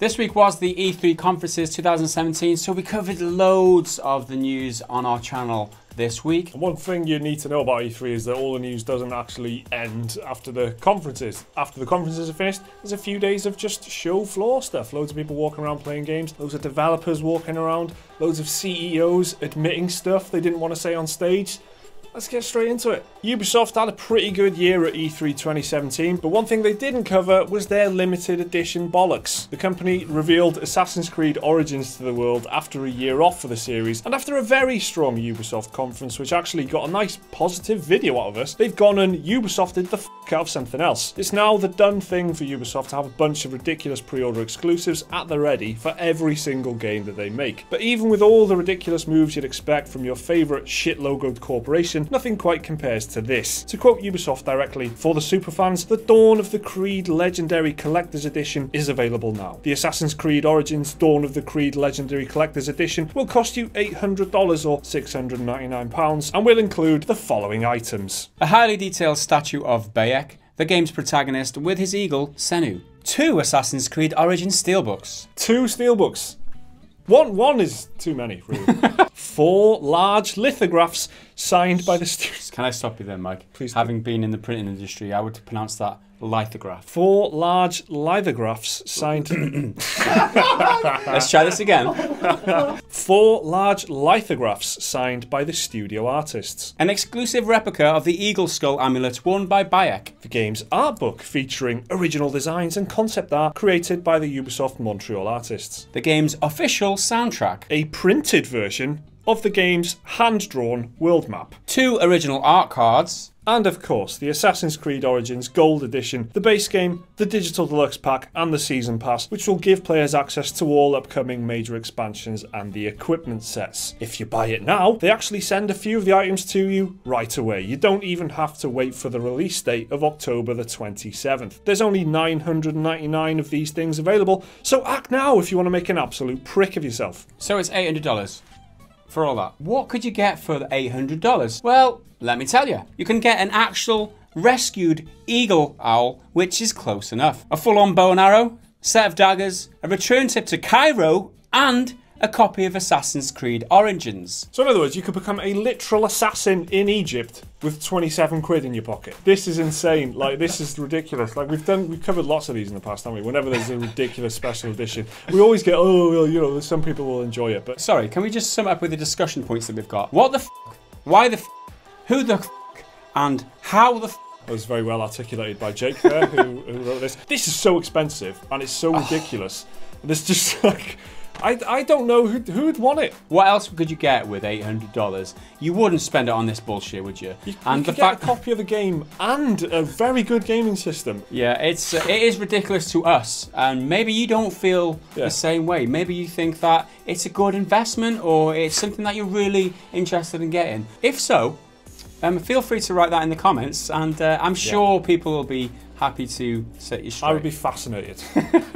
This week was the E3 conferences 2017, so we covered loads of the news on our channel this week. One thing you need to know about E3 is that all the news doesn't actually end after the conferences. After the conferences are finished, there's a few days of just show floor stuff. Loads of people walking around playing games, loads of developers walking around, loads of CEOs admitting stuff they didn't want to say on stage. Let's get straight into it. Ubisoft had a pretty good year at E3 2017, but one thing they didn't cover was their limited edition bollocks. The company revealed Assassin's Creed Origins to the world after a year off for the series, and after a very strong Ubisoft conference, which actually got a nice positive video out of us, they've gone and Ubisofted the f*** out of something else. It's now the done thing for Ubisoft to have a bunch of ridiculous pre-order exclusives at the ready for every single game that they make. But even with all the ridiculous moves you'd expect from your favourite shit-logoed corporation, nothing quite compares to this. To quote Ubisoft directly, for the superfans, the Dawn of the Creed Legendary Collector's Edition is available now. The Assassin's Creed Origins Dawn of the Creed Legendary Collector's Edition will cost you $800 or £699 and will include the following items. A highly detailed statue of Bayek, the game's protagonist, with his eagle, Senu. 2 Assassin's Creed Origins steelbooks. 2 steelbooks. One is too many, really. 4 large lithographs signed by the students. Can I stop you there, Mike? Please. Having been in the printing industry, I would pronounce that lithograph. 4 large lithographs signed. Let's try this again. 4 large lithographs signed by the studio artists. An exclusive replica of the eagle skull amulet worn by Bayek. The game's art book featuring original designs and concept art created by the Ubisoft Montreal artists. The game's official soundtrack. A printed version of the game's hand-drawn world map. 2 original art cards. And of course, the Assassin's Creed Origins Gold Edition, the base game, the Digital Deluxe Pack and the Season Pass, which will give players access to all upcoming major expansions and the equipment sets. If you buy it now, they actually send a few of the items to you right away. You don't even have to wait for the release date of October the 27th. There's only 999 of these things available, so act now if you want to make an absolute prick of yourself. So it's $800 for all that. What could you get for the $800? Well, let me tell you. You can get an actual rescued eagle owl, which is close enough. A full-on bow and arrow, set of daggers, a return trip to Cairo, and a copy of Assassin's Creed Origins. So in other words, you could become a literal assassin in Egypt with 27 quid in your pocket. This is insane. Like, this is ridiculous. Like, we've covered lots of these in the past, haven't we? Whenever there's a ridiculous special edition, we always get, oh, well, you know, some people will enjoy it. But sorry, can we just sum up with the discussion points that we've got? What the f? Why the f? Who the f? And how the f? That was very well articulated by Jake there, who wrote this. This is so expensive and it's so ridiculous. There's just like, I don't know who'd want it. What else could you get with $800? You wouldn't spend it on this bullshit, would you? You could get a copy of the game and a very good gaming system. Yeah, it is ridiculous to us, and maybe you don't feel the same way. Maybe you think that it's a good investment or it's something that you're really interested in getting. If so, feel free to write that in the comments, and I'm sure people will be happy to set you straight. I would be fascinated.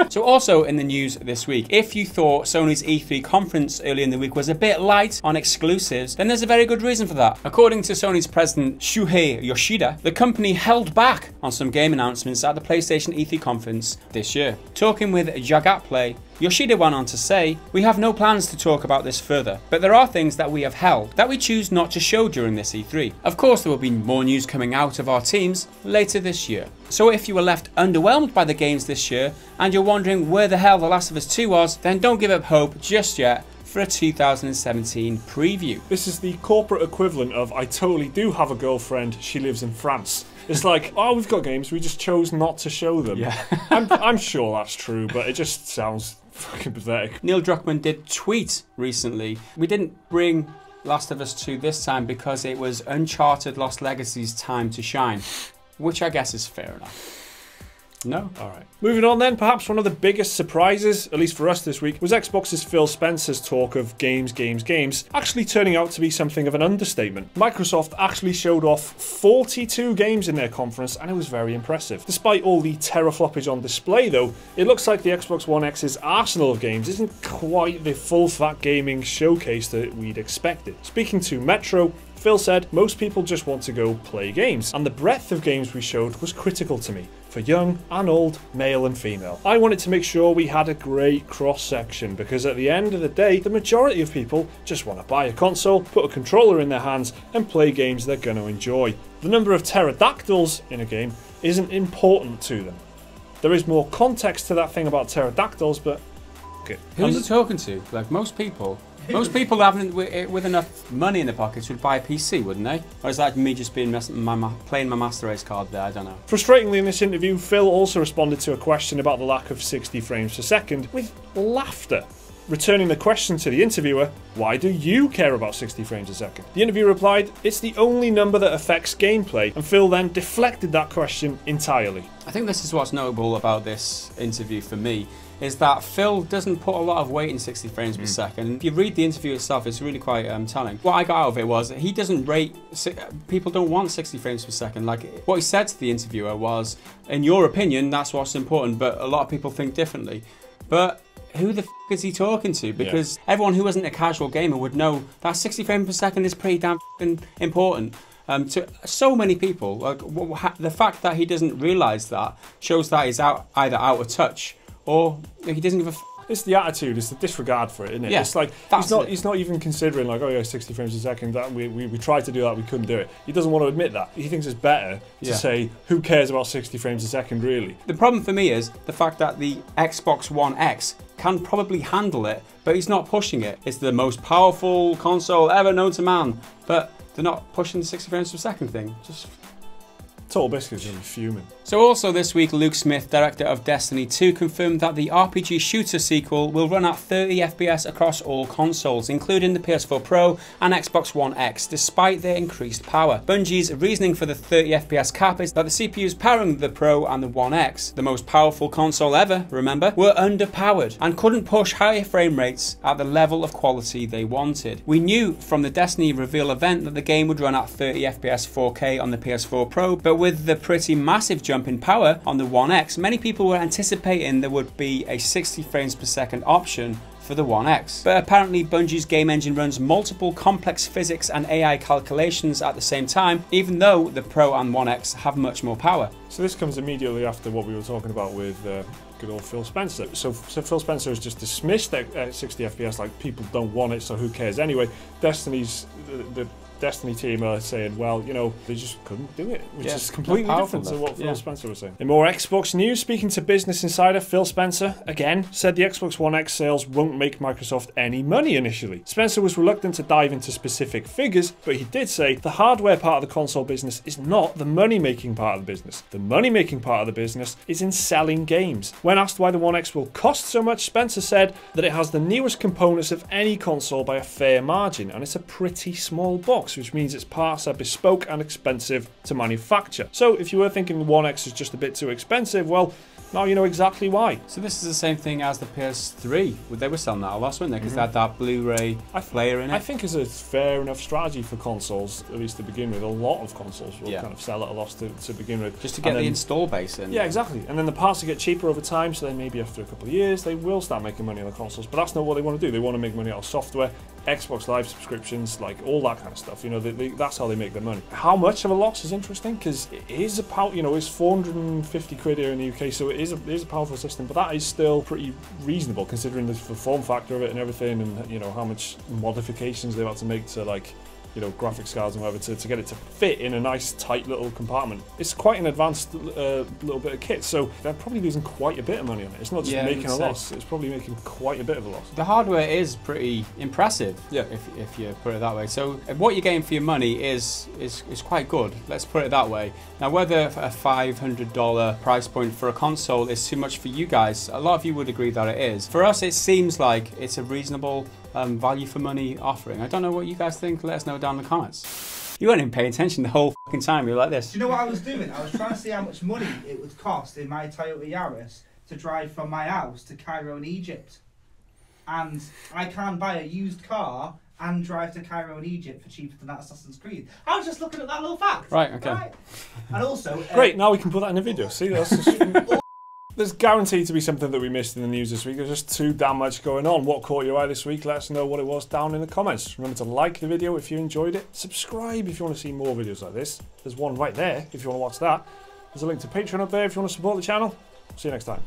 So also in the news this week, if you thought Sony's E3 conference earlier in the week was a bit light on exclusives, then there's a very good reason for that. According to Sony's president Shuhei Yoshida, the company held back on some game announcements at the PlayStation E3 conference this year. Talking with Jagat Play, Yoshida went on to say, "We have no plans to talk about this further, but there are things that we have held that we choose not to show during this E3. Of course, there will be more news coming out of our teams later this year. So if you were left underwhelmed by the games this year and you're wondering where the hell The Last of Us 2 was, then don't give up hope just yet for a 2017 preview." This is the corporate equivalent of, I totally do have a girlfriend, she lives in France. It's like, oh, we've got games, we just chose not to show them. Yeah. I'm sure that's true, but it just sounds fucking pathetic. Neil Druckmann did tweet recently, "We didn't bring Last of Us 2 this time because it was Uncharted Lost Legacy's time to shine," which I guess is fair enough. No? Alright. Moving on then, perhaps one of the biggest surprises, at least for us this week, was Xbox's Phil Spencer's talk of games actually turning out to be something of an understatement. Microsoft actually showed off 42 games in their conference, and it was very impressive. Despite all the terafloppage on display though, it looks like the Xbox One X's arsenal of games isn't quite the full fat gaming showcase that we'd expected. Speaking to Metro, Phil said, "Most people just want to go play games, and the breadth of games we showed was critical to me. For for young and old, male and female. I wanted to make sure we had a great cross-section because at the end of the day, the majority of people just want to buy a console, put a controller in their hands and play games they're going to enjoy. The number of pterodactyls in a game isn't important to them. There is more context to that thing about pterodactyls, but... Okay. Who's he talking to? Like, most people with enough money in their pockets would buy a PC, wouldn't they? Or is that me just being playing my Master Race card there? I don't know. Frustratingly in this interview, Phil also responded to a question about the lack of 60 frames per second with laughter. Returning the question to the interviewer, why do you care about 60 frames a second? The interviewer replied, it's the only number that affects gameplay, and Phil then deflected that question entirely. I think this is what's notable about this interview for me, is that Phil doesn't put a lot of weight in 60 frames per second. If you read the interview itself, it's really quite telling. What I got out of it was he doesn't rate, people don't want 60 frames per second. Like, what he said to the interviewer was, in your opinion, that's what's important, but a lot of people think differently. But who the f is he talking to? Because everyone who isn't a casual gamer would know that 60 frames per second is pretty damn important. To so many people, like, the fact that he doesn't realise that shows that he's either out of touch or he doesn't give a f. It's the attitude, it's the disregard for it, isn't it? Yeah, it's like he's not even considering like, oh yeah, 60 frames a second. That we tried to do that, we couldn't do it. He doesn't want to admit that. He thinks it's better to say, who cares about 60 frames a second, really? The problem for me is the fact that the Xbox One X can probably handle it, but he's not pushing it. It's the most powerful console ever known to man, but they're not pushing the 60 frames per second thing. Just Total Biscuit's gonna be fuming. So also this week, Luke Smith, director of Destiny 2, confirmed that the RPG shooter sequel will run at 30 FPS across all consoles, including the PS4 Pro and Xbox One X, despite their increased power. Bungie's reasoning for the 30 FPS cap is that the CPUs powering the Pro and the One X, the most powerful console ever, remember, were underpowered and couldn't push higher frame rates at the level of quality they wanted. We knew from the Destiny reveal event that the game would run at 30 FPS 4K on the PS4 Pro, but with the pretty massive jump in power on the One X, many people were anticipating there would be a 60 frames per second option for the One X. But apparently Bungie's game engine runs multiple complex physics and AI calculations at the same time, even though the Pro and One X have much more power. So this comes immediately after what we were talking about with good old Phil Spencer. So Phil Spencer has just dismissed that 60 FPS, like people don't want it, so who cares anyway. The Destiny team are saying, well, you know, they just couldn't do it, which is completely different to what Phil Spencer was saying. In more Xbox news, speaking to Business Insider, Phil Spencer, again, said the Xbox One X sales won't make Microsoft any money initially. Spencer was reluctant to dive into specific figures, but he did say the hardware part of the console business is not the money-making part of the business. The money-making part of the business is in selling games. When asked why the One X will cost so much, Spencer said that it has the newest components of any console by a fair margin, and it's a pretty small box, which means its parts are bespoke and expensive to manufacture. So if you were thinking the One X is just a bit too expensive, well, now you know exactly why. So this is the same thing as the PS3. They were selling that a lot, weren't they? Because they had that Blu-ray player in it. I think it's a fair enough strategy for consoles, at least to begin with. A lot of consoles will kind of sell at a loss to begin with. Just to get the install base in. Yeah, exactly. And then the parts will get cheaper over time, so then maybe after a couple of years they will start making money on the consoles. But that's not what they want to do. They want to make money out of software, Xbox Live subscriptions, like all that kind of stuff. You know, that's how they make their money. How much of a loss is interesting, because it is about, you know, it's 450 quid here in the UK, so it is a powerful system, but that is still pretty reasonable considering the form factor of it and everything, and you know how much modifications they've had to make to, like, you know, graphics cards and whatever to get it to fit in a nice tight little compartment. It's quite an advanced little bit of kit, so they're probably losing quite a bit of money on it. It's not just making a loss, it's probably making quite a bit of a loss. The hardware is pretty impressive, if you put it that way. So what you're getting for your money is quite good, let's put it that way. Now whether a $500 price point for a console is too much for you guys, a lot of you would agree that it is. For us, it seems like it's a reasonable value for money offering. I don't know what you guys think, let us know down in the comments. You weren't even paying attention the whole fucking time, you were like this. Do you know what I was doing? I was trying to see how much money it would cost in my Toyota Yaris to drive from my house to Cairo in Egypt. And I can't buy a used car and drive to Cairo in Egypt for cheaper than that Assassin's Creed. I was just looking at that little fact. Right, okay. Right? And also... Great, now we can put that in a video. See, that's just... There's guaranteed to be something that we missed in the news this week. There's just too damn much going on. What caught your eye this week? Let us know what it was down in the comments. Remember to like the video if you enjoyed it. Subscribe if you want to see more videos like this. There's one right there if you want to watch that. There's a link to Patreon up there if you want to support the channel. See you next time.